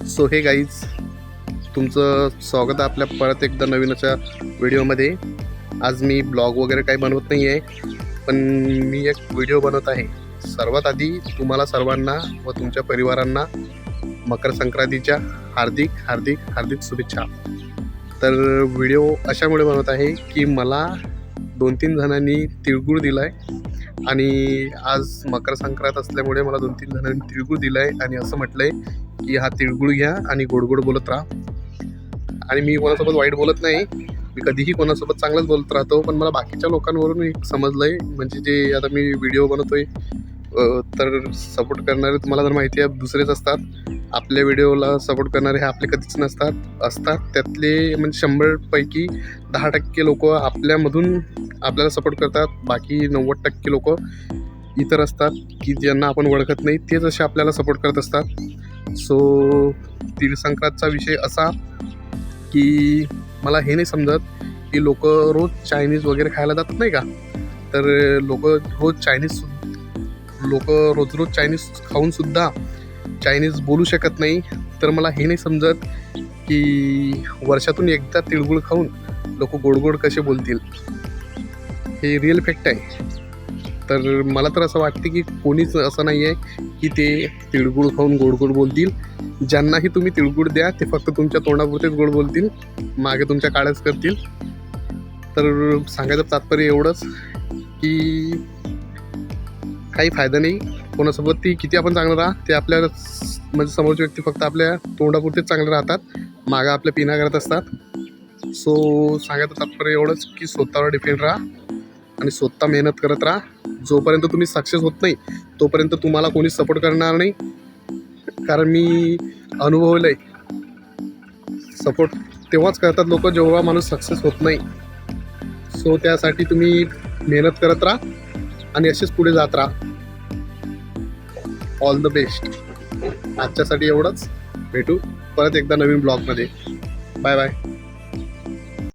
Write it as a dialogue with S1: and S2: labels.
S1: So हे guys, तुमचं स्वागत आहे आपल्या परत एकदा नवीन अशा व्हिडिओमध्ये. आज मी ब्लॉग वगैरे काही बनवत नाही आहे, पण मी एक व्हिडिओ बनवत आहे. सर्वात आधी तुम्हाला सर्वांना व तुमच्या परिवारांना मकर संक्रांतीच्या हार्दिक हार्दिक हार्दिक शुभेच्छा. तर व्हिडिओ अशामुळे बनवत आहे की मला 2-3 जणांनी तिळगुळ दिला आहे आणि आज मकर संक्रांत असल्यामुळे मला 2-3 जणांनी तिळगुळ दिला आहे आणि असं म्हटलं आहे की हा तिळगुळ घ्या आणि गोड गोड बोलत राहा. आणि मी कोणासोबत वाईट बोलत नाही, मी कधीही कोणासोबत चांगलंच बोलत राहतो. पण मला बाकीच्या लोकांवरून एक समजलं आहे, म्हणजे जे आता मी व्हिडिओ बनवतोय तर सपोर्ट करणारे तुम्हाला जर माहिती आहे दुसरेच असतात. आपल्या व्हिडिओला सपोर्ट करणारे हे आपले कधीच असतात. त्यातले म्हणजे 100पैकी 10% लोक आपल्यामधून आपल्याला सपोर्ट करतात. बाकी 90% लोक इतर असतात की ज्यांना आपण ओळखत नाही, तेच असे आपल्याला सपोर्ट करत असतात. सो तीळ संक्रांतचा विषय असा की मला हे नाही समजत की लोक रोज चायनीज वगैरे खायला जातात नाही का. तर लोक रोज चायनीज खाऊनसुद्धा चायनीज बोलू शकत नाही. तर मला हे नाही समजत की वर्षातून एकदा तिळगुळ खाऊन लोक गोड गोड कसे बोलतील. हे रिअल फॅक्ट आहे. तर मला तर असं वाटते की कोणीच असं नाही आहे की ते तिळगुळ खाऊन गोड गोड बोलतील. ज्यांनाही तुम्ही तिळगुळ द्या ते फक्त तुमच्या तोंडापुरतेच गोड बोलतील, मागे तुमच्या काळ्याच करतील. तर सांगायचं तात्पर्य एवढंच की काही फायदा नाही कोणासोबत. ती किती आपण चांगलं राहा, ते आपल्या म्हणजे समोरची व्यक्ती फक्त आपल्या तोंडापुरतेच चांगले राहतात, मागं आपल्या पिना करत असतात. सो सांगायचं तात्पर्य एवढंच की स्वतःवर डिपेंड राहा आणि स्वतः मेहनत करत राहा. जोपर्यंत तुम्ही सक्सेस होत नाही तोपर्यंत तुम्हाला कोणीच सपोर्ट करणार नाही. कारण मी अनुभवलं आहे, सपोर्ट तेव्हाच करतात लोक जेव्हा माणूस सक्सेस होत नाही. सो त्यासाठी तुम्ही मेहनत करत राहा आणि असेच पुढे जात राहा. All the best. आजच्यासाठी एवढंच. भेटू परत एकदा नवीन ब्लॉगमध्ये. Bye bye.